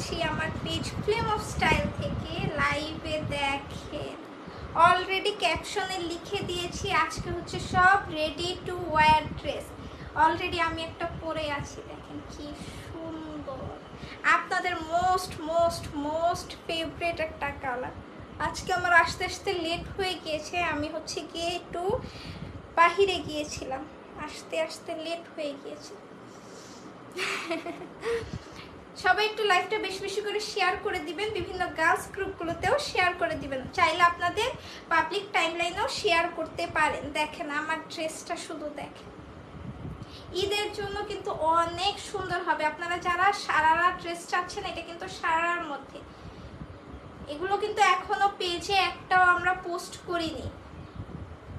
করছি আমার page flame of style থেকে। লাইভে দেখেন অলরেডি ক্যাপশনে লিখে দিয়েছি আজকে হচ্ছে সব ready to wire dress. Already আমি একটা পরে আছি, দেখেন কি সুন্দর, আপনাদের মোস্ট মোস্ট মোস্ট ফেভারিট একটা কালার। আজকে আমার আসতে আসতে লেট হয়ে গিয়েছে, আমি হচ্ছে গিয়ে একটু বাহিরে গিয়েছিলাম, আসতে আসতে লেট হয়ে গিয়েছে। সবাই একটু লাইভটা বেশি বেশি করে শেয়ার করে দিবেন, বিভিন্ন গার্লস গ্রুপগুলোতেও শেয়ার করে দিবেন, চাইলে আপনাদের পাবলিক টাইমলাইনেও শেয়ার করতে পারেন। দেখেন আমার ড্রেসটা শুধু দেখেন, ঈদের জন্য কিন্তু অনেক সুন্দর হবে। আপনারা যারা সারারা ড্রেস চাচ্ছেন, এটা কিন্তু সারার মধ্যে, এগুলো কিন্তু এখনো পেজে একটাও আমরা পোস্ট করিনি,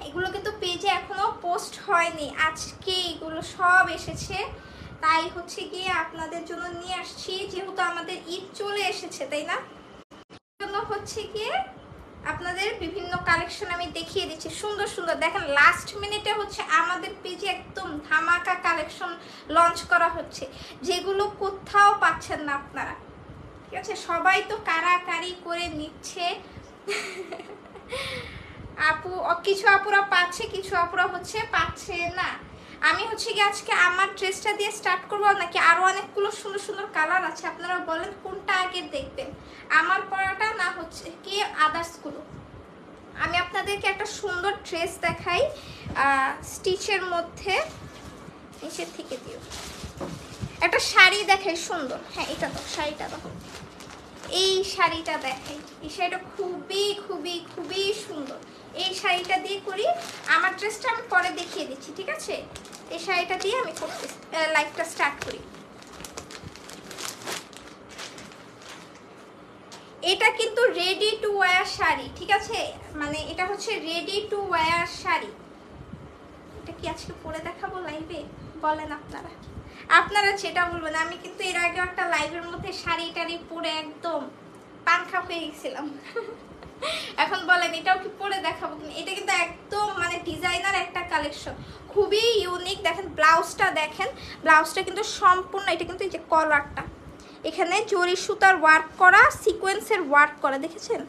এগুলো কিন্তু পেজে এখনো পোস্ট হয়নি, আজকে এগুলো সব এসেছে, তাই হচ্ছে গিয়ে আপনাদের জন্য নিয়ে আসছি, যেহেতু আমাদের ঈদ চলে এসেছে, তাই না? জন্য হচ্ছে গিয়ে আপনাদের বিভিন্ন কালেকশন আমি দেখিয়ে দিচ্ছি, সুন্দর সুন্দর। দেখেন লাস্ট মিনিটে হচ্ছে আমাদের পেজে একদম ধামাকা কালেকশন লঞ্চ করা হচ্ছে, যেগুলো কোথাও পাচ্ছেন না আপনারা, ঠিক আছে? সবাই তো কারাকারি করে নিচ্ছে আপু, কিছু আপুরা পাচ্ছে, কিছু আপুরা হচ্ছে পাচ্ছে না। আমি হচ্ছে কি আজকে আমার ড্রেসটা দিয়ে স্টার্ট করবো, নাকি আরো অনেকগুলো সুন্দর সুন্দর কালার আছে, আপনারা বলেন কোনটা আগে দেখবেন, আমার পরাটা না হচ্ছে কি আদার্সগুলো? আমি আপনাদেরকে একটা সুন্দর ড্রেস দেখাই স্টিচের মধ্যে, নিচের থেকে দিও একটা শাড়ি দেখাই সুন্দর। হ্যাঁ এটা তো শাড়িটা দেখো, এই শাড়িটা দেখাই, এই শাড়িটা খুবই খুবই খুবই সুন্দর। এই শাড়িটা দিয়ে করি, আমার ড্রেসটা আমি পরে দেখিয়ে দিচ্ছি, ঠিক আছে? এই শাড়িটা দিয়ে আমি করতে লাইভটা স্টার্ট করি। এটা কিন্তু রেডি টু ওয়্যার শাড়ি, ঠিক আছে? মানে এটা হচ্ছে রেডি টু ওয়্যার শাড়ি। এটা কি আজকে পরে দেখাবো লাইভে, বলেন আপনারা? আপনারা যেটা বলবেন। আমি কিন্তু এর আগে একটা লাইভের মধ্যে শাড়ি টাড়ি পরে একদম পাংখা হয়ে গেছিলাম এখন বলেন এটাও কি পরে দেখাবো কিনা? এটা কিন্তু একদম মানে ডিজাইনার একটা কালেকশন, খুবই ইউনিক। দেখেন ব্লাউজটা, দেখেন ব্লাউজটা কিন্তু সম্পূর্ণ, এটা কিন্তু এই যে কলারটা, এখানে জরি সুতার ওয়ার্ক করা, সিকোয়েন্সের ওয়ার্ক করা, দেখেছেন?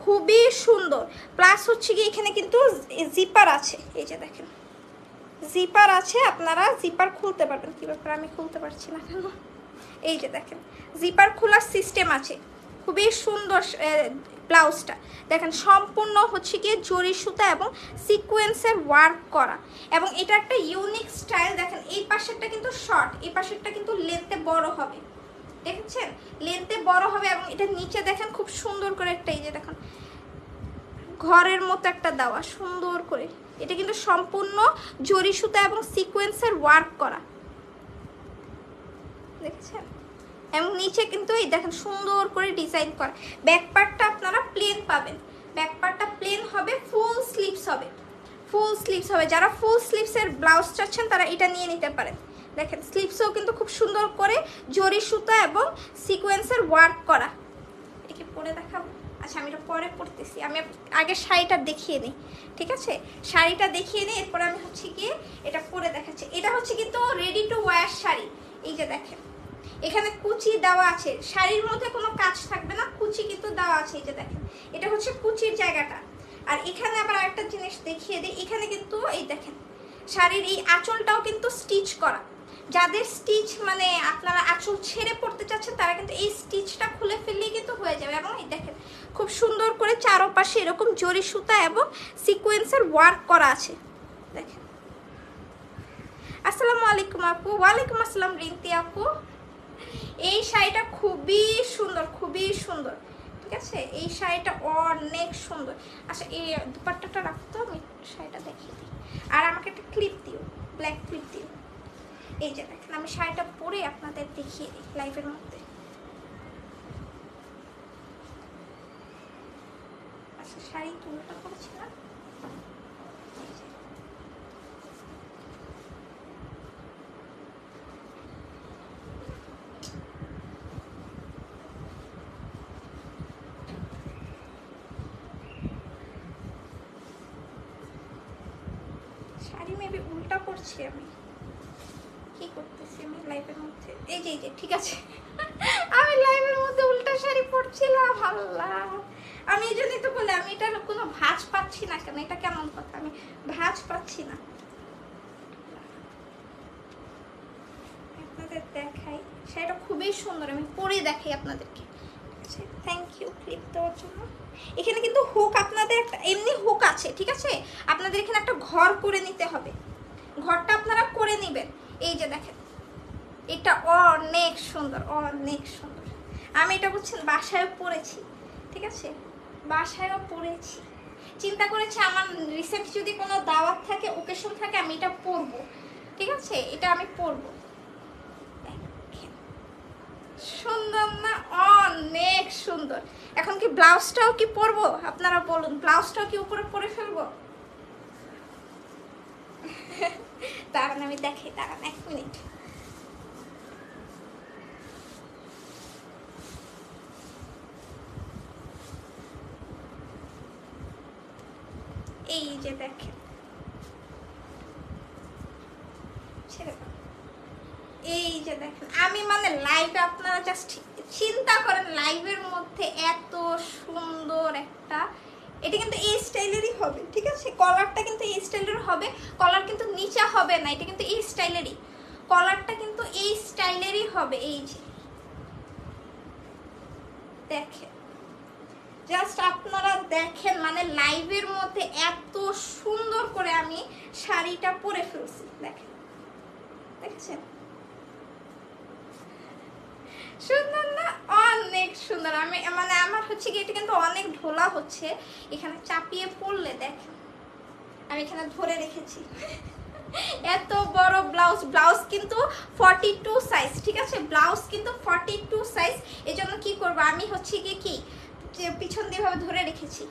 খুবই সুন্দর। প্লাস হচ্ছে কি এখানে কিন্তু জিপার আছে, এই যে দেখেন জিপার আছে, আপনারা জিপার খুলতে পারবেন। কি ব্যাপার, আমি খুলতে পারছি না কেন? এই যে দেখেন জিপার খোলার সিস্টেম আছে, খুবই সুন্দর। ব্লাউজটা দেখেন সম্পূর্ণ হচ্ছে গিয়ে জরি সুতা এবং সিকোয়েন্সের ওয়ার্ক করা, এবং এটা একটা ইউনিক স্টাইল। দেখেন এই পাশেরটা কিন্তু শর্ট, এই পাশেরটা কিন্তু লেন্থে বড় হবে, দেখেছেন? লেন্থে বড় হবে, এবং এটা নিচে দেখেন খুব সুন্দর করে একটা, এই যে দেখেন ঘরের মতো একটা দেওয়া সুন্দর করে, এটা কিন্তু সম্পূর্ণ জরি সুতা এবং সিকোয়েন্সের ওয়ার্ক করা, দেখেছেন? এবং নিচে কিন্তু এই দেখেন সুন্দর করে ডিজাইন করা। ব্যাক পার্টটা আপনারা প্লেন পাবেন, ব্যাক পার্টটা প্লেন হবে, ফুল স্লিভস হবে, ফুল স্লিভস হবে। যারা ফুল স্লিভসের ব্লাউজ চাচ্ছেন তারা এটা নিয়ে নিতে পারেন। দেখেন স্লিভসও কিন্তু খুব সুন্দর করে জরি সুতা এবং সিকোয়েন্সের ওয়ার্ক করা। এটা কি পরে দেখাবো? আচ্ছা আমি এটা পরে পরতেছি, আমি আগে শাড়িটা দেখিয়ে নিই, ঠিক আছে? শাড়িটা দেখিয়ে নিই, এরপরে আমি হচ্ছে গিয়ে এটা পরে দেখাচ্ছি। এটা হচ্ছে কিন্তু রেডি টু ওয়্যার শাড়ি। এই যে দেখেন এখানে কুচি দেওয়া আছে, শাড়ির মধ্যে কোনো কাজ থাকবে না, কুচি কিন্তু দেওয়া আছে, এই যে দেখেন এটা হচ্ছে কুচির জায়গাটা। আর এখানে আবার আরেকটা জিনিস দেখিয়ে দিই, এখানে কিন্তু এই দেখেন শাড়ির এই আঁচলটাও কিন্তু স্টিচ করা। যাদের স্টিচ মানে আপনারা আঁচল ছেড়ে পড়তে চাচ্ছেন, তারা কিন্তু এই স্টিচটা খুলে ফেললেই কিন্তু হয়ে যাবে। এবং এই দেখেন খুব সুন্দর করে চারপাশে এরকম জরি সুতা এবং সিকোয়েন্সের ওয়ার্ক করা আছে, দেখেন। আসসালামু আলাইকুম আপু। ওয়ালাইকুম আসসালাম রিন্তি আপু। এই শাড়িটা খুবই সুন্দর, খুবই সুন্দর, ঠিক আছে? এই শাড়িটা অনেক সুন্দর। আচ্ছা এই দুপাট্টাটা রাখতো, আমি শাড়িটা দেখিয়ে দিই, আর আমাকে একটা ক্লিপ দিও, ব্ল্যাক ক্লিপ দিও। এই যে দেখেন আমি শাড়িটা পরে আপনাদের দেখিয়ে দিই লাইভের মধ্যে। আচ্ছা শাড়ি তুলটা করেছি না, শাড়ি মেবি উল্টা করছি, আমি কি করতেছি আমি লাইভের মধ্যে? এই যে ঠিক আছে আমি আমি লাইভের মধ্যে উল্টা শাড়ি পরছিলাম, আল্লাহ। আমি এই জন্যই তো বলি আমি এটার কোনো ভাঁজ পাচ্ছি না কেন, এটা কেমন কথা, আমি ভাঁজ পাচ্ছি না। আপনাদের দেখাই, শাড়িটা খুবই সুন্দর, আমি পরে দেখাই আপনাদেরকে। থ্যাংক ইউ ক্লিপ দেওয়ার জন্য। এখানে কিন্তু হুক, আপনাদের একটা এমনি হুক আছে, ঠিক আছে? আপনাদের এখানে একটা ঘর করে নিতে হবে, ঘরটা আপনারা করে নেবেন। এই যে দেখেন, এটা অনেক সুন্দর, অনেক সুন্দর। আমি এটা বুঝছেন বাসায়ও পরেছি, ঠিক আছে? বাসায়ও পরেছি, চিন্তা করেছি আমার রিসেন্ট যদি কোনো দাওয়াত থাকে, ওকেশন থাকে, আমি এটা পরবো, ঠিক আছে? এটা আমি পরবো। সুন্দর না? অনেক সুন্দর। এখন কি ব্লাউজটাও কি পরবো? আপনারা বলুন, ব্লাউজটাও কি উপরে পরে ফেলবো? দাঁড়ান আমি দেখাই, দাঁড়ান 1 মিনিট। এই যে দেখেন, এই যে দেখেন, আমি মানে লাইভে আপনারা জাস্ট চিন্তা করেন, লাইভের মধ্যে এত সুন্দর একটা, এটা কিন্তু এই স্টাইলেরই হবে, ঠিক আছে? কলারটা কিন্তু এই স্টাইলের হবে, কলার কিন্তু নিচে হবে না, এটা কিন্তু এই স্টাইলেরই, কলারটা কিন্তু এই স্টাইলেরই হবে। এই যে দেখেন, জাস্ট আপনারা দেখেন, মানে লাইভের মধ্যে এত সুন্দর করে আমি শাড়িটা পরে ফেলছি, দেখেন, দেখেছেন? সুন্দর না? অনেক সুন্দর। আমি মানে আমার হচ্ছে কি, এটা কিন্তু অনেক ঢোলা হচ্ছে, এখানে চাপিয়ে পড়লে দেখেন, আমি এখানে ধরে রেখেছি। এত বড় ব্লাউজ, ব্লাউজ কিন্তু 42 সাইজ, ঠিক আছে? ব্লাউজ কিন্তু 42 সাইজ। এই জন্য কি করবো আমি হচ্ছে কি পিছন দিয়ে ভাবে ধরে রেখেছি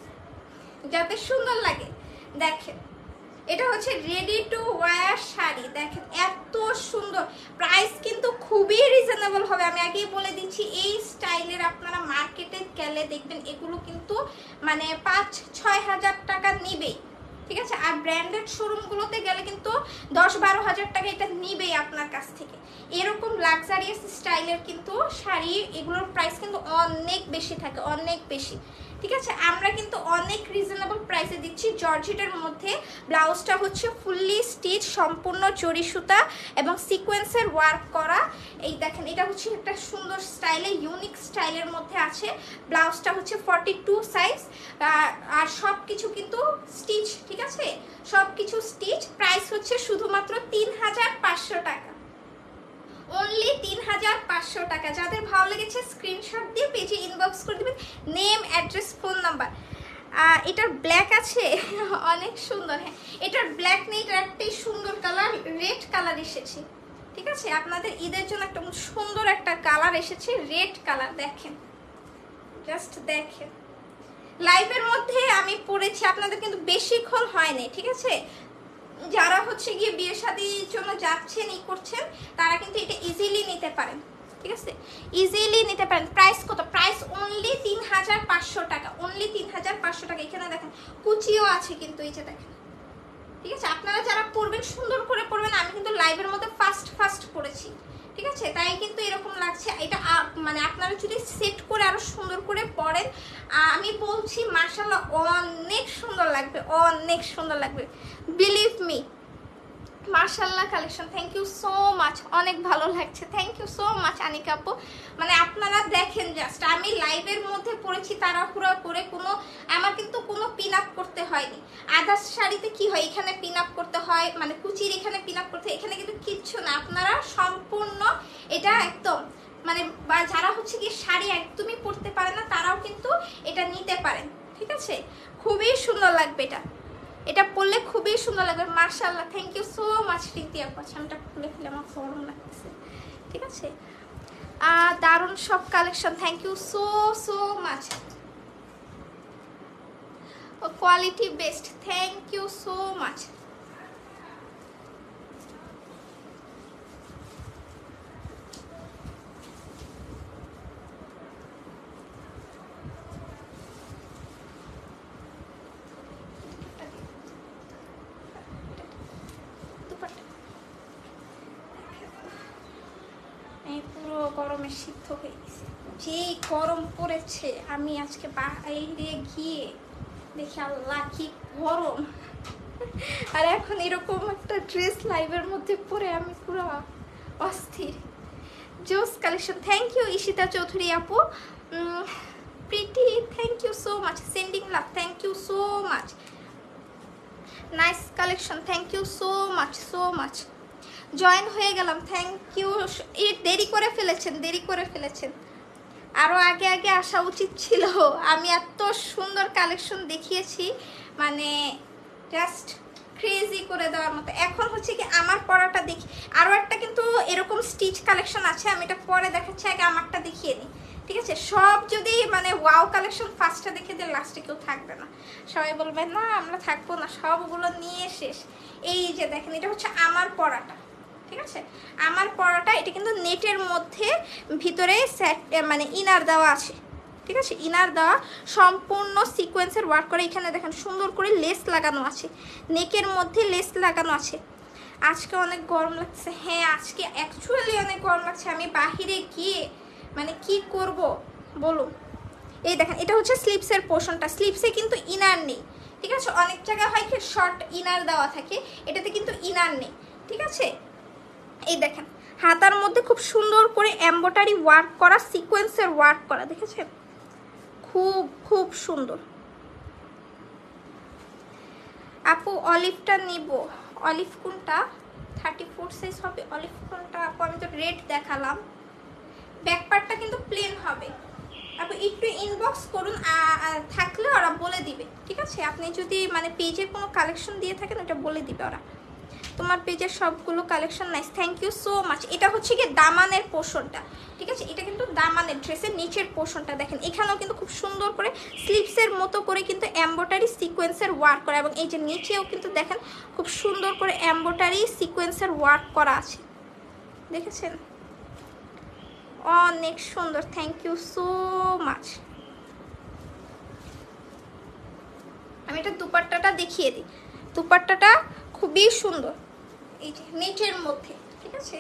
যাতে সুন্দর লাগে। দেখেন, এটা হচ্ছে রেডি টু ওয়্যার শাড়ি, দেখেন এত সুন্দর। প্রাইস কিন্তু খুবই রিজনেবল হবে, আমি আগেই বলে দিচ্ছি। এই স্টাইলের আপনারা মার্কেটে গেলে দেখবেন এগুলো কিন্তু মানে 5-6 হাজার টাকা নিবেই, ঠিক আছে? আর ব্র্যান্ডেড শোরুমগুলোতে গেলে কিন্তু 10-12 হাজার টাকা এটা নিবেই আপনার কাছ থেকে। এরকম লাক্সারিয়াস স্টাইলের কিন্তু শাড়ি, এগুলোর প্রাইস কিন্তু অনেক বেশি থাকে, অনেক বেশি, ঠিক আছে? আমরা কিন্তু অনেক রিজনেবল প্রাইসে দিচ্ছি। জর্জেটের মধ্যে ব্লাউজটা হচ্ছে ফুললি স্টিচ, সম্পূর্ণ জরি সুতা এবং সিকোয়েন্সের ওয়ার্ক করা। এই দেখেন, এটা হচ্ছে একটা সুন্দর স্টাইলে, ইউনিক স্টাইলের মধ্যে আছে। ব্লাউজটা হচ্ছে 42 সাইজ, আর সব কিছু কিন্তু স্টিচ, ঠিক আছে? সব কিছু স্টিচ। প্রাইস হচ্ছে শুধুমাত্র 3500 টাকা, অনলি 3500 টাকা। যাদের ভালো লেগেছে স্ক্রিনশট দিয়ে পেজে ইনবক্স করে দেবেন, নেম, অ্যাড্রেস, ফোন নাম্বার। এটার ব্ল্যাক আছে, অনেক সুন্দর। হ্যাঁ, এটার ব্ল্যাক নেই, এটার একটাই সুন্দর কালার, রেড কালার এসেছে, ঠিক আছে? আপনাদের ঈদের জন্য একটা সুন্দর একটা কালার এসেছে, রেড কালার। দেখেন, জাস্ট দেখেন, লাইভের মধ্যে আমি পরেছি, আপনাদের কিন্তু বেশিক্ষণ হয়নি, ঠিক আছে? যারা হচ্ছে গিয়ে বিয়ে শাদির জন্য যাচ্ছেন, ই করছেন, তারা কিন্তু এটা ইজিলি নিতে পারেন, ঠিক আছে? ইজিলি নিতে পারেন। প্রাইস কত? প্রাইস অনলি 3500 টাকা, অনলি 3500 টাকা। এখানে দেখেন কুচিও আছে কিন্তু, এই যে দেখেন, ঠিক আছে? আপনারা যারা পরবেন সুন্দর করে পরবেন। আমি কিন্তু লাইভের মধ্যে ফার্স্ট পরেছি, ঠিক আছে? তাই কিন্তু এরকম লাগছে। এটা মানে আপনারা যদি সেট করে আরো সুন্দর করে পরেন, আমি বলছি মাশাআল্লাহ অনেক সুন্দর লাগবে, অনেক সুন্দর লাগবে, বিলিভ মি। মাশাআল্লাহ collection, thank you so much, অনেক ভালো লাগছে, thank you so much Anika আপু। মানে আপনারা দেখেন, জাস্ট আমি লাইভের মধ্যে পড়েছি তাড়াহুড়া করে, আমার কিন্তু কোনো পিন আপ করতে হয়নি। আদার্স শাড়িতে কি হয়, এখানে পিন আপ করতে হয়, মানে কুচির এখানে পিন আপ করতে হয়, এখানে কিন্তু কিচ্ছু না। আপনারা সম্পূর্ণ এটা একদম মানে যারা হচ্ছে কি শাড়ি একদমই পরতে পারে না, তারাও কিন্তু এটা নিতে পারেন, ঠিক আছে? খুবই সুন্দর লাগবে এটা, এটা পরলে খুবই সুন্দর লাগবে। মাশাআল্লাহ, থ্যাংক ইউ সো মাচ রীতি আপু। আমি এটা খুলে ফেলে, আমার গরম লাগতেছে, ঠিক আছে? দারুণ সব collection, thank you so much. Quality best, thank you so much. পুরো গরমে সিদ্ধ হয়ে গেছে। যে গরম পড়েছে, আমি আজকে বাইরে গিয়ে দেখি আল্লাহ কি গরম। আর এখন এরকম একটা ড্রেস লাইভের মধ্যে পরে আমি পুরো অস্থির। জোস collection, thank you Ishita Chowdhury আপু। Pretty, thank you so much, sending love, thank you so much. Nice collection, thank you so much so much. Join হয়ে গেলাম, থ্যাংক ইউ। দেরি করে ফেলেছেন, দেরি করে ফেলেছেন, আরও আগে আগে আসা উচিত ছিল। আমি এত সুন্দর কালেকশন দেখিয়েছি, মানে জাস্ট ক্রেজি করে দেওয়ার মতো। এখন হচ্ছে কি আমার পরাটা দেখি, আরও একটা কিন্তু এরকম স্টিচ কালেকশন আছে, আমি এটা পরে দেখাচ্ছি, আগে আমারটা দেখিয়ে নিই, ঠিক আছে? সব যদি মানে ওয়াও কালেকশন ফার্স্টটা দেখে দিয়ে লাস্টে কেউ থাকবে না, সবাই বলবে না আমরা থাকবো না, সবগুলো নিয়ে শেষ। এই যে দেখেন, এটা হচ্ছে আমার পরাটা, ঠিক আছে? আমার পরাটা এটা কিন্তু নেটের মধ্যে ভিতরে সেট মানে ইনার দেওয়া আছে, ঠিক আছে? ইনার দেওয়া, সম্পূর্ণ সিকোয়েন্সের ওয়ার্ক করে। এখানে দেখেন সুন্দর করে লেস লাগানো আছে, নেকের মধ্যে লেস লাগানো আছে। আজকে অনেক গরম লাগছে, হ্যাঁ আজকে অ্যাকচুয়ালি অনেক গরম লাগছে। আমি বাহিরে গিয়ে মানে কি করব বলুন। এই দেখেন, এটা হচ্ছে স্লিপসের পোর্শনটা, স্লিপসে কিন্তু ইনার নেই, ঠিক আছে? অনেক জায়গায় হয় কি শর্ট ইনার দেওয়া থাকে, এটাতে কিন্তু ইনার নেই, ঠিক আছে? এই দেখেন হাতার মধ্যে খুব সুন্দর করে এমব্রয়ডারি ওয়ার্ক করা, সিকোয়েন্সের ওয়ার্ক করা, দেখেছেন? খুব খুব সুন্দর। আপু অলিভটা নিব, অলিভ কোনটা? 34 সাইজ হবে অলিভ কোনটা আপু? আমি তো রেড দেখালাম। ব্যাক পার্টটা কিন্তু প্লেন হবে আপু, একটু ইনবক্স করুন, থাকলে ওরা বলে দিবে, ঠিক আছে? আপনি যদি মানে পেজের কোনো কালেকশন দিয়ে থাকেন ওটা বলে দিবে ওরা। তোমার পেজের সবগুলো collection nice, thank you so much. এটা হচ্ছে কি দামানের পোর্শনটা, ঠিক আছে? এটা কিন্তু দামানের ড্রেসের নিচের পোর্শনটা দেখেন, এখানেও কিন্তু খুব সুন্দর করে স্লিপসের মতো করে কিন্তু এমব্রয়ডারি সিকোয়েন্সের ওয়ার্ক করা, এবং এই যে নিচেও কিন্তু দেখেন খুব সুন্দর করে এমব্রয়ডারি সিকোয়েন্সের ওয়ার্ক করা আছে, দেখেছেন? অনেক সুন্দর, থ্যাংক ইউ সো মাচ। আমি এটা দুপাট্টাটা দেখিয়ে দিই, দুপাট্টাটা খুবই সুন্দর, এই যে নেটের মধ্যে, ঠিক আছে?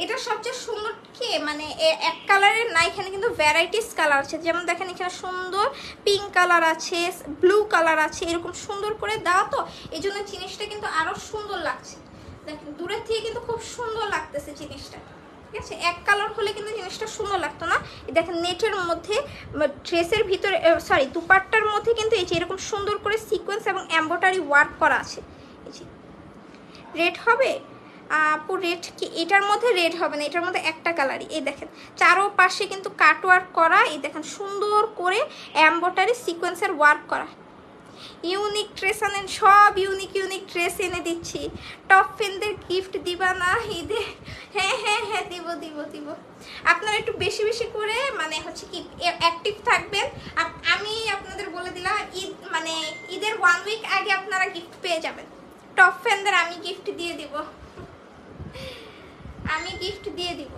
এটা সবচেয়ে সুন্দর কি মানে এক কালারের না, এখানে কিন্তু ভ্যারাইটিস কালার আছে। যেমন দেখেন এখানে সুন্দর পিঙ্ক কালার আছে, ব্লু কালার আছে, এরকম সুন্দর করে দেওয়া, তো এই জন্য জিনিসটা কিন্তু আরো সুন্দর লাগছে। দেখেন দূরের থেকে কিন্তু খুব সুন্দর লাগতেছে জিনিসটা, ঠিক আছে? এক কালার হলে কিন্তু জিনিসটা সুন্দর লাগতো না। দেখেন নেটের মধ্যে ড্রেসের ভিতরে সরি দুপাট্টার মধ্যে কিন্তু এই যে এরকম সুন্দর করে সিকোয়েন্স এবং এমব্রয়ডারি ওয়ার্ক করা আছে। এই যে রেড হবে আপু, রেড কি এটার মধ্যে? রেড হবে না, এটার মধ্যে একটা কালারই। এই দেখেন চারোপাশে কিন্তু কাট ওয়ার্ক করা, এই দেখেন সুন্দর করে এমব্রয়ডারি সিকোয়েন্সের ওয়ার্ক করা। ইউনিক ড্রেস আনেন, সব ইউনিক ইউনিক ড্রেস এনে দিচ্ছি। টপ ফ্রেন্ডদের গিফট দিবা না ঈদে? হ্যাঁ হ্যাঁ হ্যাঁ দিব দিব দিব। আপনারা একটু বেশি বেশি করে মানে হচ্ছে কি অ্যাক্টিভ থাকবেন। আমি আপনাদের বলে দিলাম ঈদ মানে ঈদের 1 উইক আগে আপনারা গিফট পেয়ে যাবেন। টপ ফ্রেন্ডদের আমি গিফট দিয়ে দিব, আমি গিফট দিয়ে দিব।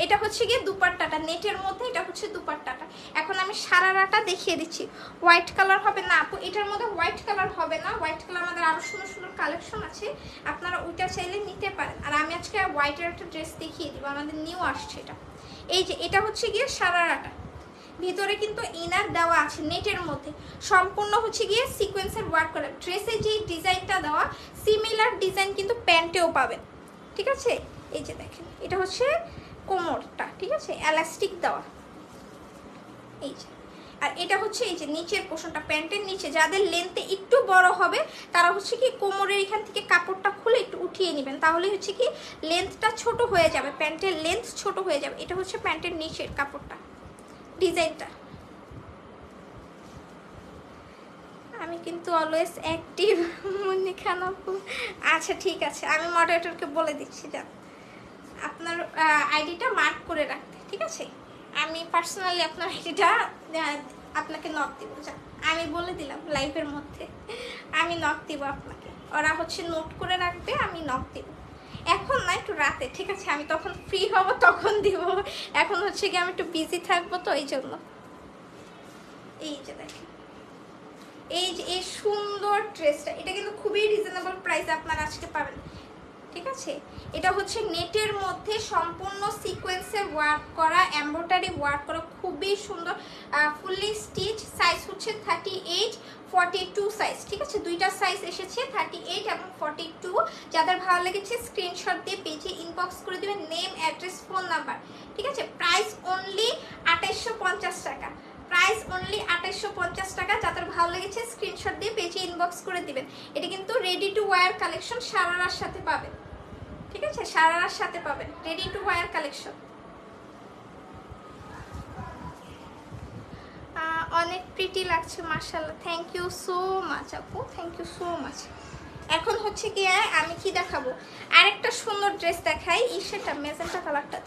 এটা হচ্ছে গিয়ে দুপাট্টাটা নেটের মধ্যে, এটা হচ্ছে দুপাট্টাটা। এখন আমি সারারাটা দেখিয়ে দিচ্ছি। হোয়াইট কালার হবে না আপু, এটার মধ্যে হোয়াইট কালার হবে না। হোয়াইট কালার আমাদের আরো সুন্দর সুন্দর কালেকশন আছে, আপনারা ওইটা চাইলে নিতে পারেন। আর আমি আজকে হোয়াইটের একটা ড্রেস দেখিয়ে দিব, আমাদের নিউ আসছে এটা। এই যে এটা হচ্ছে গিয়ে সারারাটা, ভিতরে কিন্তু ইনার দেওয়া আছে নেটের মধ্যে, সম্পূর্ণ হচ্ছে গিয়ে সিকোয়েন্সের ওয়ার্ক করা। ড্রেসে যে ডিজাইনটা দেওয়া সিমিলার ডিজাইন কিন্তু প্যান্টেও পাবেন, ঠিক আছে? এই যে দেখেন এটা হচ্ছে কোমরটা, ঠিক আছে? এলাস্টিক দেওয়া, এই যে। আর এটা হচ্ছে এই যে নিচের পোর্শনটা, প্যান্টের নিচে যাদের লেন্থে একটু বড় হবে তারা হচ্ছে কি কোমরের এখান থেকে কাপড়টা খুলে একটু উঠিয়ে নেবেন, তাহলে হচ্ছে কি লেন্থটা ছোট হয়ে যাবে, প্যান্টের লেন্থ ছোট হয়ে যাবে। এটা হচ্ছে প্যান্টের নিচের কাপড়টা, ডিজাইনটা। আমি কিন্তু অলওয়েজ অ্যাক্টিভ মনে খারাপ। আচ্ছা ঠিক আছে, আমি মডারেটরকে বলে দিচ্ছি যান আপনার আইডিটা মার্ক করে রাখতে, ঠিক আছে? আমি পার্সোনালি আপনার আইডিটা আপনাকে নক দিব, যান আমি বলে দিলাম লাইভের মধ্যে, আমি নক দিব আপনাকে, ওরা হচ্ছে নোট করে রাখবে, আমি নক দিব। এখন না, একটু রাতে, ঠিক আছে? আমি তখন ফ্রি হব তখন দিব, এখন হচ্ছে কি আমি একটু বিজি থাকবো, তো এই জন্য। এই যে দেখেন এই যে এই সুন্দর ড্রেসটা, এটা কিন্তু খুবই রিজনেবল প্রাইসে আপনারা আজকে পাবেন। ঠিক আছে, এটা হচ্ছে নেটের মধ্যে সম্পূর্ণ সিকোয়েন্সের ওয়ার্ক করা, এমব্রয়ডারি ওয়ার্ক করা, খুবই সুন্দর, ফুললি স্টিচ। সাইজ হচ্ছে 38, 42 সাইজ। ঠিক আছে, দুইটা সাইজ এসেছে, 38 এবং 42। যাদের ভালো লেগেছে স্ক্রিনশট দিয়ে পেজে ইনবক্স করে দেবেন, নেম, অ্যাড্রেস, ফোন নাম্বার। ঠিক আছে, প্রাইস অনলি 2850 টাকা, প্রাইস অনলি 2850 টাকা। যাদের ভালো লেগেছে স্ক্রিনশট দিয়ে পেজে ইনবক্স করে দিবেন। এটা কিন্তু রেডি টু ওয়্যার কালেকশন, সারারার সাথে পাবেন। ঠিক আছে, সারারার সাথে পাবেন, রেডি টু ওয়্যার কালেকশন। অনেক প্রিটি লাগছে মাশাআল্লাহ, থ্যাংক ইউ সো মাচ আপু, থ্যাংক ইউ সো মাচ। এখন হচ্ছে কি আমি কি দেখাবো, আরেকটা সুন্দর ড্রেস দেখাই, সেটা মেজেন্টা কালারটা।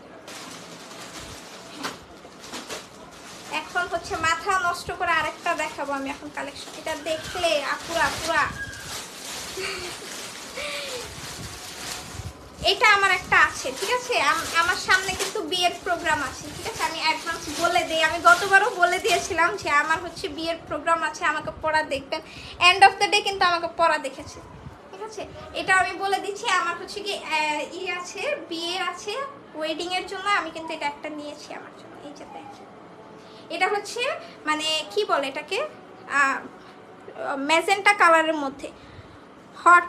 এখন হচ্ছে মাথা নষ্ট করে আরেকটা দেখাবো আমি এখন কালেকশন। এটা দেখলে আপুরা পুরা এটা আমার একটা আছে। ঠিক আছে, আমার সামনে কিন্তু বিয়ের প্রোগ্রাম আছে। ঠিক আছে, আমি অ্যাডভান্স বলে দিই, আমি গতবারও বলে দিয়েছিলাম যে আমার হচ্ছে বিয়ের প্রোগ্রাম আছে, আমাকে পড়া দেখবেন। এন্ড অফ দ্য ডে কিন্তু আমাকে পড়া দেখেছে। ঠিক আছে, এটা আমি বলে দিচ্ছি, আমার হচ্ছে কি আছে, বিয়ের আছে, ওয়েডিং এর জন্য আমি কিন্তু এটা একটা নিয়েছি আমার জন্য। এই যে দেখেন, এটা হচ্ছে মানে কি বলে এটাকে, ম্যাজেন্টা কালারের মধ্যে, হট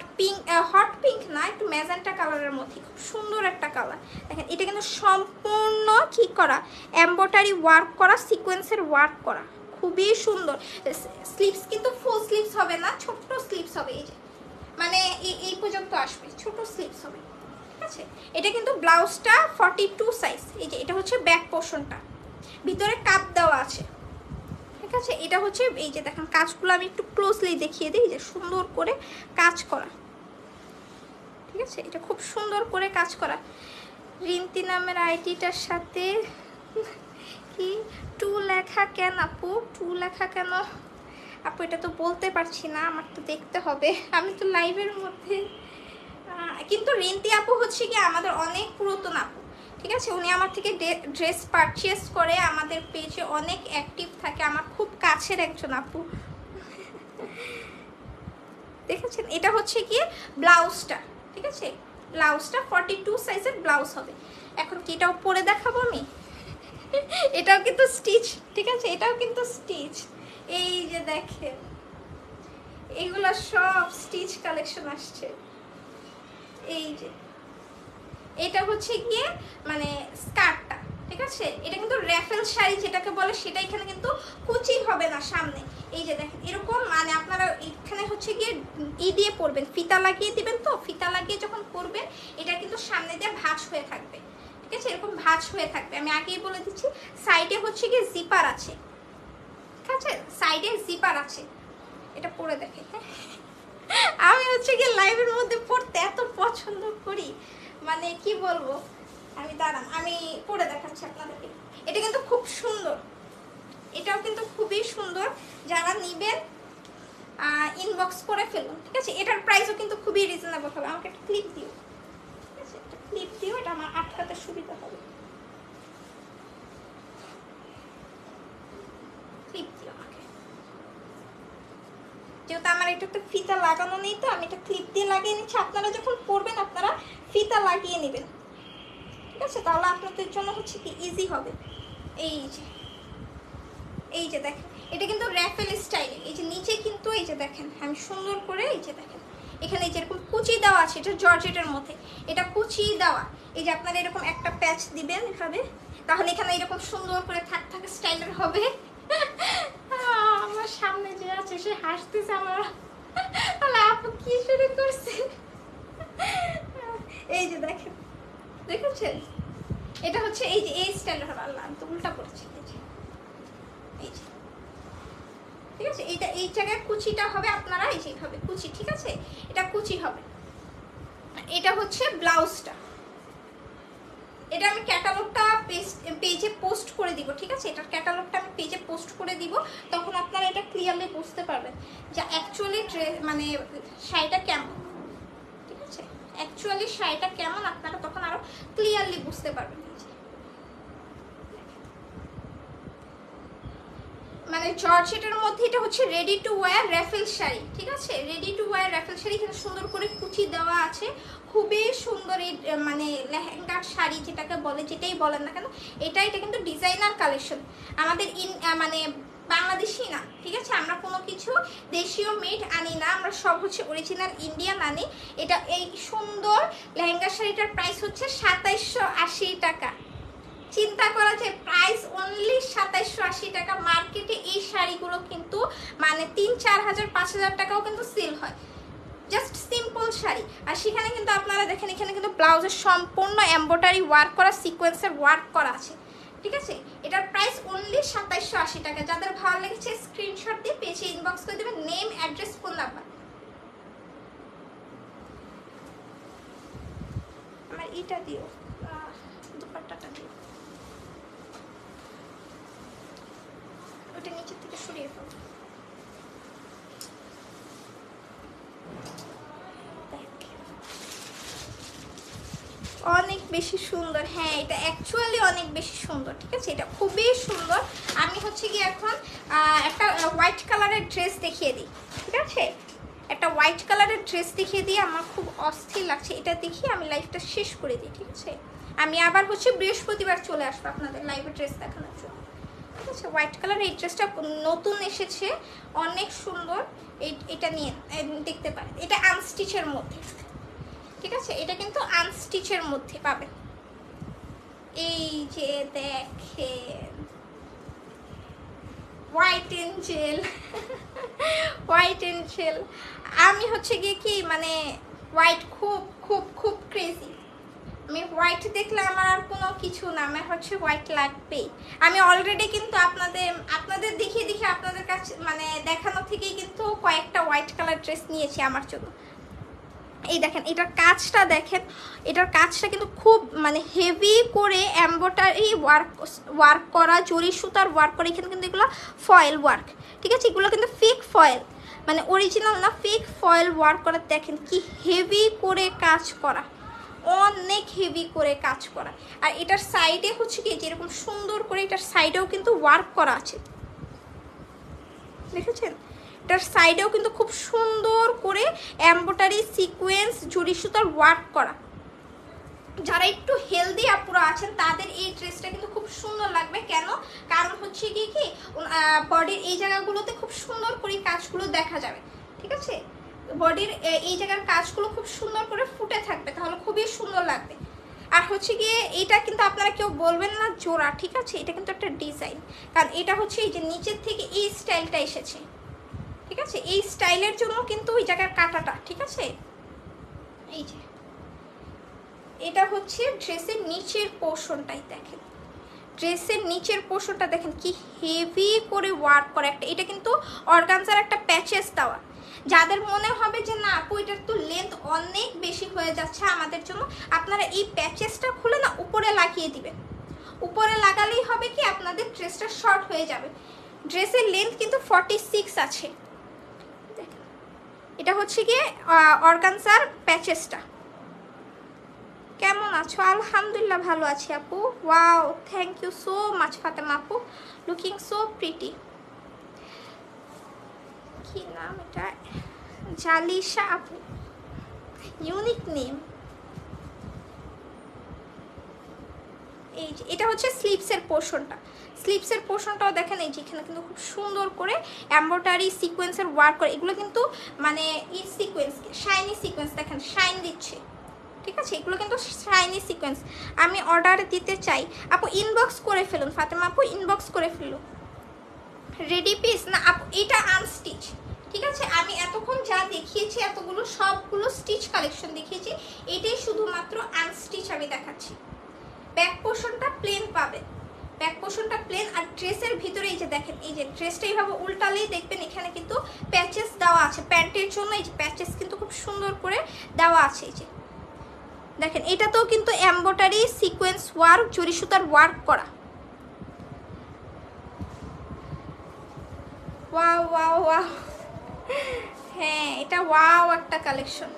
পিঙ্ক না, একটু ম্যাজেন্টা কালারের মধ্যে, খুব সুন্দর একটা কালার। দেখেন, এটা কিন্তু সম্পূর্ণ কি করা, এমব্রয়ডারি ওয়ার্ক করা, সিকোয়েন্সের ওয়ার্ক করা, খুবই সুন্দর। স্লিভস কিন্তু ফুল স্লিভস হবে না, ছোট্ট স্লিভস হবে। এই যে মানে এই পর্যন্ত আসবে, ছোট স্লিভস হবে। ঠিক আছে, এটা কিন্তু ব্লাউজটা 42 সাইজ। এই যে এটা হচ্ছে ব্যাক পোর্শনটা, ভিতরে কাপ দেওয়া আছে। ঠিক আছে, এটা হচ্ছে এই যে দেখেন কাজগুলো আমি একটু ক্লোজলি দেখিয়ে দিই, যে সুন্দর করে কাজ করা। ঠিক আছে, এটা খুব সুন্দর করে কাজ করা। রিন্তি নামের আইডিটার সাথে কি 2 লেখা কেন আপু, 2 লেখা কেন আপু? এটা তো বলতে পারছি না, আমার তো দেখতে হবে, আমি তো লাইভের মধ্যে। কিন্তু রিন্তি আপু হচ্ছে কি আমাদের অনেক পুরাতন আপু। ঠিক আছে, উনি আমার থেকে ড্রেস পারচেস করে, আমাদের পেজে অনেক অ্যাক্টিভ থাকে, আমার খুব কাছের একজন আপু। দেখেছেন, এটা হচ্ছে কি ব্লাউজটা। ঠিক আছে, ব্লাউজটা 42 সাইজের ব্লাউজ হবে। এখন কি এটাও পরে দেখাবো আমি, এটাও কিন্তু স্টিচ। ঠিক আছে, এটাও কিন্তু স্টিচ। এই যে দেখেন, এগুলো সব স্টিচ কালেকশন আসছে। এই যে এটা হচ্ছে গিয়ে মানে স্কার্টটা। ঠিক আছে, এটা কিন্তু র্যাফেল শাড়ি যেটাকে বলে, সেটা এখানে কিন্তু কুচি হবে না সামনে। এই যে দেখেন এরকম, মানে আপনারা এখানে হচ্ছে গিয়ে দিয়ে পরবেন, ফিতা লাগিয়ে দিবেন। তো ফিতা লাগিয়ে যখন পরবেন, এটা কিন্তু সামনে দিয়ে ভাঁজ হয়ে থাকবে। ঠিক আছে, এরকম ভাঁজ হয়ে থাকবে। আমি আগেই বলে দিচ্ছি, সাইডে হচ্ছে গিয়ে জিপার আছে। ঠিক আছে, সাইডে জিপার আছে। এটা পরে দেখে, হ্যাঁ আমি হচ্ছে গিয়ে লাইভের মধ্যে পড়তে এত পছন্দ করি, মানে কি বলবো। আমি দাঁড়ান, আমি পরে দেখাচ্ছি আপনাদেরকে। এটা কিন্তু খুব সুন্দর, এটাও কিন্তু খুবই সুন্দর। যারা নিবেন ইনবক্স করে ফেলুন। ঠিক আছে, এটার প্রাইসও কিন্তু খুবই রিজনেবল হবে। আমাকে একটা ক্লিপ দিও। ঠিক আছে, একটা ক্লিপ দিও, এটা আমার আটকাতে সুবিধা হবে। ক্লিপ দিও আমাকে, যেহেতু আমার এটা তো ফিতা লাগানো নেই, তো আমি এটা ক্লিপ দিয়ে লাগিয়ে নিচ্ছি। আপনারা যখন পরবেন, আপনারা ফিতা লাগিয়ে নেবেন। ঠিক আছে, তাহলে আপনাদের জন্য হচ্ছে কি ইজি হবে। এই যে দেখেন, এটা কিন্তু র্যাফেল স্টাইলে। এই যে নিচে কিন্তু এই যে দেখেন, আমি সুন্দর করে এই যে দেখেন, এখানে যেরকম কুচি দেওয়া আছে, এটা জর্জেটের মধ্যে, এটা কুচি দেওয়া। এই যে আপনারা এরকম একটা প্যাচ দিবেন এভাবে, তাহলে এখানে এরকম সুন্দর করে থাক থাক স্টাইলের হবে। আমার সামনে যে আছে সে হাসতেছে, আমার তাহলে আপু কি শুরু করছে। এই যে দেখেন, দেখেছেন, এটা হচ্ছে এই যে এই স্টাইলের হবে। আল্লাহ, আমি তো উল্টা করেছি। এই যে ঠিক আছে, এইটা এই জায়গায় কুচিটা হবে, আপনারা এই যে এইভাবে কুচি। ঠিক আছে, এটা কুচি হবে। এটা হচ্ছে ব্লাউজটা। এটা আমি ক্যাটালগটা পেজে পোস্ট করে দিব। ঠিক আছে, এটার ক্যাটালগটা আমি পেজে পোস্ট করে দিব, তখন আপনারা এটা ক্লিয়ারলি বুঝতে পারবেন যে অ্যাকচুয়ালি মানে শাড়িটা কেমন। ঠিক আছে, অ্যাকচুয়ালি শাড়িটা কেমন আপনারা তখন আরো ক্লিয়ারলি বুঝতে পারবেন। মানে জর্জেটের মধ্যে এটা হচ্ছে ready to wear ruffle sari. ঠিক আছে, ready to wear ruffle sari, এখানে সুন্দর করে কুচি দেওয়া আছে, খুবই সুন্দর এই মানে লেহেঙ্গার শাড়ি যেটাকে বলে, যেটাই বলেন না কেন এটা কিন্তু ডিজাইনার কালেকশন, আমাদের মানে বাংলাদেশি না, ঠিক আছে? আমরা কোনো কিছু দেশীয় মেড আনি না, আমরা সব হচ্ছে অরিজিনাল ইন্ডিয়ান আনি। এটা এই সুন্দর লেহেঙ্গা শাড়িটার প্রাইস হচ্ছে 2780 টাকা। চিন্তা করা যায়, প্রাইস অনলি 2780 টাকা। মার্কেটে এই শাড়িগুলো কিন্তু মানে 3-4 হাজার 5 হাজার টাকাও কিন্তু সেল হয়, জাস্ট সিম্পল শাড়ি। আর সেখানে কিন্তু আপনারা দেখেন এখানে কিন্তু ব্লাউজের সম্পূর্ণ এমব্রয়ডারি ওয়ার্ক করা, সিকোয়েন্সের ওয়ার্ক করা আছে, ঠিক আছে? এটার প্রাইস অনলি 2780 টাকা। যাদের ভালো লেগেছে স্ক্রিনশট দিয়ে পেজে ইনবক্স করে দেবেন, নেম, অ্যাড্রেস, ফোন নাম্বার। আমার এটা দিও, দুপাট্টাটা দিও, ওটা নিচের থেকে সরিয়ে ফেলো। অনেক বেশি সুন্দর, হ্যাঁ এটা অ্যাকচুয়ালি অনেক বেশি সুন্দর, ঠিক আছে? এটা খুবই সুন্দর। আমি হচ্ছে কি এখন একটা হোয়াইট কালারের ড্রেস দেখিয়ে দিই, ঠিক আছে? একটা হোয়াইট কালারের ড্রেস দেখিয়ে দিই, আমার খুব অস্থির লাগছে, এটা দেখিয়ে আমি লাইভটা শেষ করে দিই, ঠিক আছে? আমি আবার হচ্ছে বৃহস্পতিবার চলে আসবো আপনাদের লাইভে ড্রেস দেখানোর জন্য, ঠিক আছে? হোয়াইট কালার এই ড্রেসটা নতুন এসেছে, অনেক সুন্দর। এটা নিয়ে দেখতে পারেন, এটা আনস্টিচের মধ্যে, ঠিক আছে? এটা কিন্তু আনস্টিচের মধ্যে পাবেন। এই যে দেখেন হোয়াইট এঞ্জেল, হোয়াইট এঞ্জেল। আমি হচ্ছে গিয়ে কি মানে হোয়াইট খুব খুব খুব ক্রেজি, আমি হোয়াইট দেখলে আমার আর কোনো কিছু না, আমার হচ্ছে হোয়াইট লাগবেই। আমি অলরেডি কিন্তু আপনাদের দেখিয়ে আপনাদের কাছে মানে দেখানো থেকেই কিন্তু কয়েকটা হোয়াইট কালার ড্রেস নিয়েছি আমার জন্য। এই দেখেন এটার কাজটা দেখেন, এটার কাজটা কিন্তু খুব মানে হেভি করে এমব্রয়ডারি ওয়ার্ক করা, জরি সুতার ওয়ার্ক করা। এখানে কিন্তু এগুলো ফয়েল ওয়ার্ক, ঠিক আছে? এগুলো কিন্তু ফেক ফয়েল, মানে অরিজিনাল না, ফেক ফয়েল ওয়ার্ক করা। দেখেন কি হেভি করে কাজ করা, অনেক হেভি করে কাজ করা। আর এটার সাইডে হচ্ছে কি যেরকম সুন্দর করে এটার সাইডেও কিন্তু ওয়ার্ক করা আছে, দেখেছেন? এটার সাইডেও কিন্তু খুব সুন্দর করে এমব্রয়ডারি, সিকোয়েন্স, জরি সুতার ওয়ার্ক করা। যারা একটু হেলদি আপুরা আছেন তাদের এই ড্রেসটা কিন্তু খুব সুন্দর লাগবে। কেন? কারণ হচ্ছে কি বডির এই জায়গাগুলোতে খুব সুন্দর করে কাজগুলো দেখা যাবে, ঠিক আছে? বডির এই জায়গার কাজগুলো খুব সুন্দর করে ফুটে থাকবে, তাহলে খুবই সুন্দর লাগবে। আর হচ্ছে গিয়ে এটা কিন্তু আপনারা কেউ বলবেন না জোড়া, ঠিক আছে? এটা কিন্তু একটা ডিজাইন, কারণ এটা হচ্ছে এই যে নিচের থেকে এই স্টাইলটা এসেছে, ঠিক আছে? এই স্টাইলের জন্য কিন্তু ওই জায়গার কাটাটা, ঠিক আছে? এই যে এটা হচ্ছে ড্রেসের নিচের পোর্শনটাই দেখেন, ড্রেসের নিচের পোর্শনটা দেখেন কি হেভি করে ওয়ার্ক করে একটা। এটা কিন্তু অর্গানজার একটা প্যাচেস দেওয়া। যাদের মনে হবে যে না আপু এটার তো লেন্থ অনেক বেশি হয়ে যাচ্ছে আমাদের জন্য, আপনারা এই প্যাচেসটা খুলে না উপরে লাগিয়ে দিবেন। উপরে লাগালেই হবে কি আপনাদের ড্রেসটা শর্ট হয়ে যাবে। ড্রেসের লেন্থ কিন্তু 46 আছে। এটা হচ্ছে গিয়ে অর্গানজার প্যাচেসটা। কেমন আছো? আলহামদুলিল্লাহ ভালো আছি আপু। Wow, thank you so much Fatema আপু, লুকিং সো প্রিটি। কি নাম এটা? জালিশা আপু, ইউনিক নেম। এই যে এটা হচ্ছে স্লিভসের পোর্শনটা, স্লিভসের পোর্শনটাও দেখেন এই যে এখানে কিন্তু খুব সুন্দর করে এমব্রয়ডারি সিকোয়েন্সের ওয়ার্ক করে। এগুলো কিন্তু মানে এই সিকোয়েন্স, শাইনি সিকোয়েন্স, দেখেন শাইন দিচ্ছে, ঠিক আছে? এগুলো কিন্তু শাইনি সিকোয়েন্স। আমি অর্ডার দিতে চাই আপু, ইনবক্স করে ফেলুন ফাতেমা আপু, ইনবক্স করে ফেলুন। রেডি পিস না আপু, এটা আনস্টিচ, ঠিক আছে? আমি এতক্ষণ যা দেখিয়েছি এতগুলো সবগুলো স্টিচ কালেকশন দেখিয়েছি, এটাই শুধুমাত্র আনস্টিচ আমি দেখাচ্ছি। ব্যাক পোর্শনটা প্লেন পাবে, ব্যাক পোর্শনটা প্লেন। আর ড্রেসের ভিতরে এই যে দেখেন, এই যে ড্রেসটা এইভাবে উল্টালেই দেখবেন এখানে কিন্তু প্যাচেস দেওয়া আছে প্যান্টের জন্য। এই যে প্যাচেস কিন্তু খুব সুন্দর করে দেওয়া আছে, এই যে দেখেন এটাতেও কিন্তু এমব্রয়ডারি সিকোয়েন্স ওয়ার্ক, জরি সুতার ওয়ার্ক করা। ওয়াও ওয়াও ওয়াও, হ্যাঁ এটা ওয়াও একটা কালেকশন।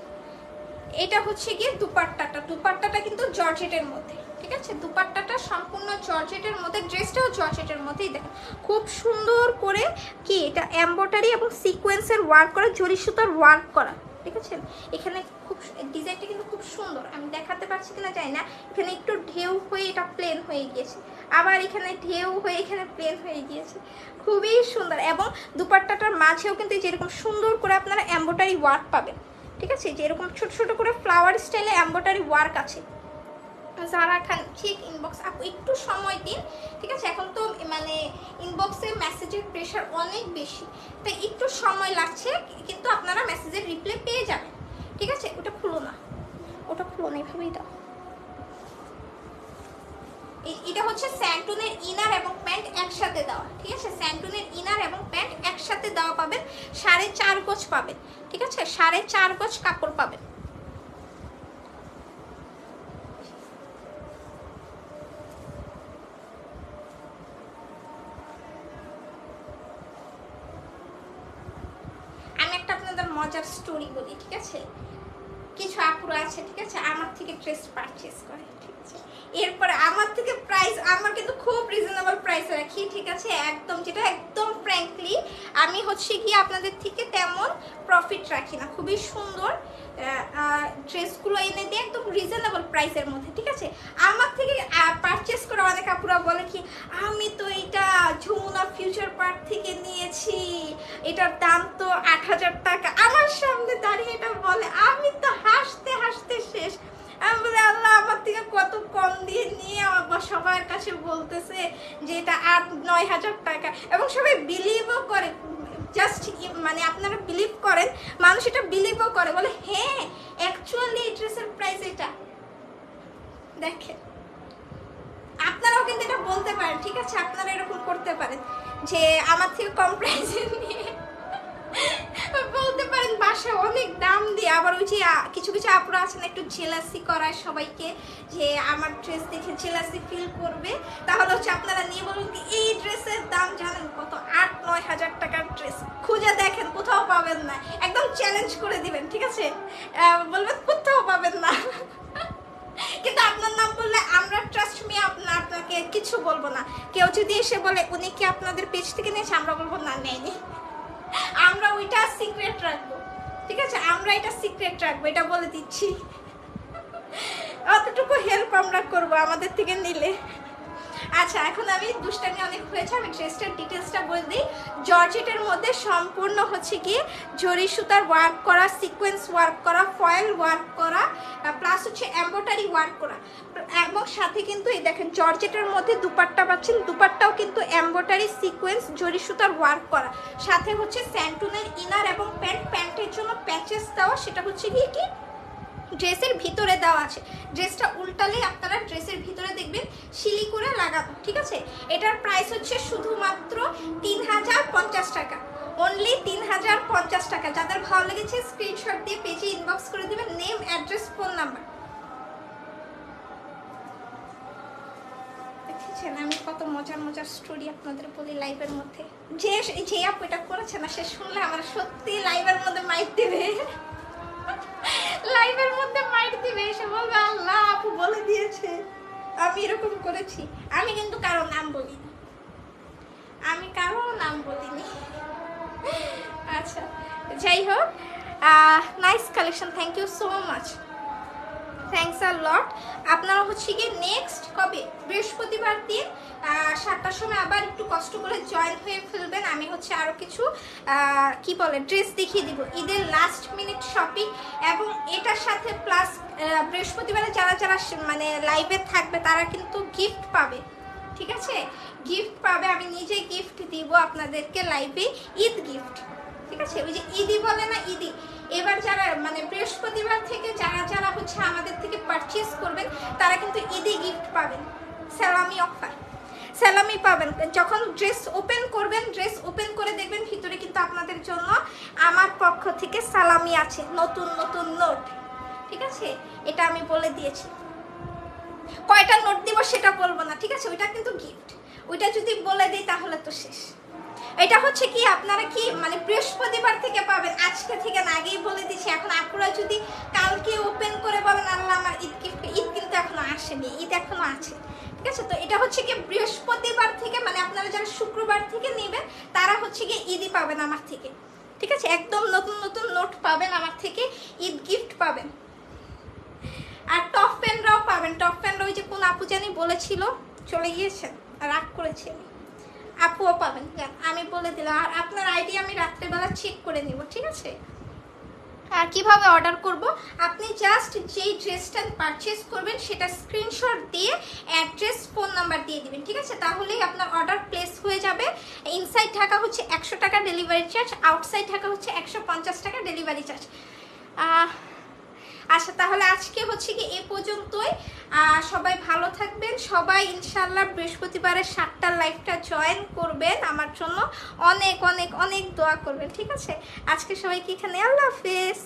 এটা হচ্ছে গিয়ে দুপাট্টাটা, দুপাট্টাটা কিন্তু জর্জেটের মধ্যে, ঠিক আছে? দুপাট্টাটা সম্পূর্ণ জর্জেটের মধ্যে, ড্রেসটাও জর্জেটের মধ্যেই। দেখেন খুব সুন্দর করে কি এটা এমব্রয়ডারি এবং সিকোয়েন্সের ওয়ার্ক করা, জরি সুতার ওয়ার্ক করা, দেখেছেন এখানে খুব ডিজাইনটা কিন্তু খুব সুন্দর, আমি দেখাতে পারছি কিনা জানি না, এখানে একটু ঢেউ হয়ে এটা প্লেন হয়ে গিয়েছে, আবার এখানে ঢেউ হয়ে এখানে প্লেন হয়ে গিয়েছে, খুবই সুন্দর। এবং দুপাট্টাটার মাঝেও কিন্তু যেরকম সুন্দর করে আপনারা এমব্রয়ডারি ওয়ার্ক পাবেন, ঠিক আছে, যেরকম ছোট ছোট করে ফ্লাওয়ার স্টাইলে এমব্রয়ডারি ওয়ার্ক আছে। যারা খান ঠিক ইনবক্স আপু একটু সময় দিন, ঠিক আছে, এখন তো মানে ইনবক্সে মেসেজের প্রেশার অনেক বেশি, তাই একটু সময় লাগছে, কিন্তু আপনারা মেসেজের রিপ্লাই পেয়ে যাবেন, ঠিক আছে। ওটা খুলো না, ওটা খুলো না, এইভাবেই দাও। এটা হচ্ছে স্যান্টুনের ইনার এবং প্যান্ট একসাথে দেওয়া, ঠিক আছে, স্যান্টুনের ইনার এবং প্যান্ট একসাথে দেওয়া পাবেন, 4.5 গজ পাবেন, ঠিক আছে, 4.5 গজ কাপড় পাবেন। আমি একটা আপনাদের মজার স্টোরি বলি, ঠিক আছে, কিছু আপুরা আছে, ঠিক আছে, আমার থেকে ড্রেস পারচেজ করে, ঠিক আছে, এরপরে আমার থেকে প্রাইস, আমার কিন্তু খুব রিজনেবল প্রাইস রাখি, ঠিক আছে, একদম যেটা একদম ফ্র্যাঙ্কলি আমি হচ্ছে কি আপনাদের থেকে তেমন প্রফিট রাখি না, খুবই সুন্দর ড্রেসগুলো এনে দিয়ে একদম রিজনেবল প্রাইসের মধ্যে, ঠিক আছে। আমার থেকে পারচেস করে অনেক আপুরা বলে কি আমি তো এটা যমুনা ফিউচার পার্ক থেকে নিয়েছি, এটার দাম তো 8,000 টাকা, আমার সামনে দাঁড়িয়ে এটা বলে, আমি তো হাসতে হাসতে শেষ। আমি বলি আল্লাহ আমার থেকে কত কম দিয়ে নিয়ে আমার সবার কাছে বলতেছে যে এটা 8-9 হাজার টাকা, এবং সবাই বিলিভও করে, জাস্ট মানে আপনারা বিলিভ করেন, মানুষ এটা বিলিভও করে, বলে হ্যাঁ অ্যাকচুয়ালি এই ড্রেসের প্রাইস এটা। দেখেন আপনারাও কিন্তু এটা বলতে পারেন, ঠিক আছে, আপনারা এরকম করতে পারেন যে আমার থেকে কম প্রাইসে নিয়ে বলতে পারেন বাসায় অনেক দাম দিয়ে। আবার ওই যে কিছু কিছু আপুরা আছেন একটু জেলাসি করায় সবাইকে, যে আমার ড্রেস দেখে জেলাসি ফিল করবে, তাহলে হচ্ছে আপনারা নিয়ে বলুন কি এই ড্রেসের দাম জানেন কত, 8-9 হাজার টাকার ড্রেস, খুঁজে দেখেন কোথাও পাবেন না, একদম চ্যালেঞ্জ করে দিবেন, ঠিক আছে, বলবেন কোথাও পাবেন না কিন্তু আপনার নাম বললে আমরা ট্রাস্ট মি আপনাকে কিছু বলবো না। কেউ যদি এসে বলে উনি কি আপনাদের পেজ থেকে নিয়েছে, আমরা বলবো না নেয়নি, আমরা ওইটা সিক্রেট রাখবো, ঠিক আছে, আমরা এটা সিক্রেট রাখবো, এটা বলে দিচ্ছি, অতটুকু হেল্প আমরা করবো আমাদের থেকে নিলে। আচ্ছা এখন আমি দুষ্টামি অনেক হয়েছে, আমি ড্রেসটার ডিটেলসটা বলে দিই। জর্জেটের মধ্যে সম্পূর্ণ হচ্ছে কি জরি সুতার ওয়ার্ক করা, সিকোয়েন্স ওয়ার্ক করা, ফয়েল ওয়ার্ক করা, প্লাস হচ্ছে এমব্রয়ডারি ওয়ার্ক করা, এবং সাথে কিন্তু এই দেখেন জর্জেটের মধ্যে দুপাট্টা পাচ্ছেন, দুপাট্টাও কিন্তু এমব্রয়ডারি সিকোয়েন্স জরি সুতার ওয়ার্ক করা, সাথে হচ্ছে স্যান্টুনের ইনার এবং প্যান্ট, প্যান্টের জন্য প্যাচেস দেওয়া, সেটা হচ্ছে কি ড্রেসের ভিতরে দেওয়া আছে, ড্রেসটা উল্টালেই আপনারা ড্রেসের ভিতরে দেখবেন শিলি করে লাগানো, ঠিক আছে। এটার প্রাইস হচ্ছে শুধুমাত্র 3050 টাকা, অনলি 3050 টাকা। যাদের ভালো লেগেছে স্ক্রিনশট দিয়ে পেজে ইনবক্স করে দিবেন, নেম, অ্যাড্রেস, ফোন নাম্বার। দেখেছেন আমি কত মজার মজার স্টোরি আপনাদের বলি লাইভের মধ্যে, যে আপু এটা করেছে না সে শুনলে আমার সত্যি লাইভের মধ্যে মাইক দেবে, লাইভের মধ্যে মাইক দিবে, এসে বলবে আল্লাহ আপু বলে দিয়েছে আমি এরকম করেছি। আমি কিন্তু কারো নাম বলিনি, আমি কারো নাম বলিনি। আচ্ছা যাই হোক, nice collection, thank you so much, thanks a lot. আপনারা হচ্ছে গিয়ে নেক্সট কবে বৃহস্পতিবার দিন 7টার সময় আবার একটু কষ্ট করে জয়েন হয়ে ফেলবেন। আমি হচ্ছে আরও কিছু কি বলে ড্রেস দেখিয়ে দিব, ঈদের লাস্ট মিনিট শপিং, এবং এটার সাথে প্লাস বৃহস্পতিবারে যারা যারা মানে লাইভে থাকবে তারা কিন্তু গিফট পাবে, ঠিক আছে, গিফট পাবে, আমি নিজে গিফট দিব আপনাদেরকে লাইভে, ঈদ গিফট, ঠিক আছে, ওই যে ঈদি বলে না ঈদি। এবার যারা মানে বৃহস্পতিবার থেকে যারা যারা হচ্ছে আমাদের থেকে পারচেস করবেন তারা কিন্তু ঈদি গিফট পাবেন, সালামি অফার, সালামি পাবেন। যখন ড্রেস ওপেন করবেন, ড্রেস ওপেন করে দেখবেন ভিতরে কিন্তু আপনাদের জন্য আমার পক্ষ থেকে সালামি আছে, নতুন নতুন নোট, ঠিক আছে, এটা আমি বলে দিয়েছি। কয়টা নোট দিব সেটা বলবো না, ঠিক আছে, ওইটা কিন্তু গিফট, ওইটা যদি বলে দিই তাহলে তো শেষ। এটা হচ্ছে কি আপনারা কি মানে বৃহস্পতিবার থেকে পাবেন, আজকে থেকে না, আগেই বলে দিচ্ছি। এখন আপনারা যদি কালকে ওপেন করে বলেন আল্লাহ আমার ঈদ গিফট, ঈদ কিন্তু এখনো আসেনি, ঈদ এখনো আছে, ঠিক আছে। তো এটা হচ্ছে কি বৃহস্পতিবার থেকে, মানে আপনারা যারা শুক্রবার থেকে নেবেন তারা হচ্ছে কি ঈদই পাবেন আমার থেকে, ঠিক আছে, একদম নতুন নতুন নোট পাবেন আমার থেকে, ঈদ গিফট পাবেন। আর টপ প্যান্টরাও পাবেন। টপ প্যান্ট ওই যে কোন আপু জানি বলেছিল, চলে গিয়েছেন, রাগ করেছে, আপুও পাবেন, আমি বলে দিলাম। আর আপনার আইডি আমি রাত্রেবেলা চেক করে নিব, ঠিক আছে। আর কিভাবে অর্ডার করব, আপনি জাস্ট যেই ড্রেসটা পারচেস করবেন সেটা স্ক্রিনশট দিয়ে অ্যাড্রেস ফোন নাম্বার দিয়ে দিবেন, ঠিক আছে, তাহলেই আপনার অর্ডার প্লেস হয়ে যাবে। ইনসাইড ঢাকা হচ্ছে 100 টাকা ডেলিভারি চার্জ, আউটসাইড ঢাকা হচ্ছে 150 টাকা ডেলিভারি চার্জ। আচ্ছা, তাহলে আজকে হচ্ছে কি এ পর্যন্তই। সবাই ভালো থাকবেন, সবাই ইনশাল্লাহ বৃহস্পতিবারের 7টার লাইভটা জয়েন করবেন, আমার জন্য অনেক অনেক অনেক দোয়া করবেন, ঠিক আছে। আজকে সবাইকে এখানে, আল্লাহ হাফেজ।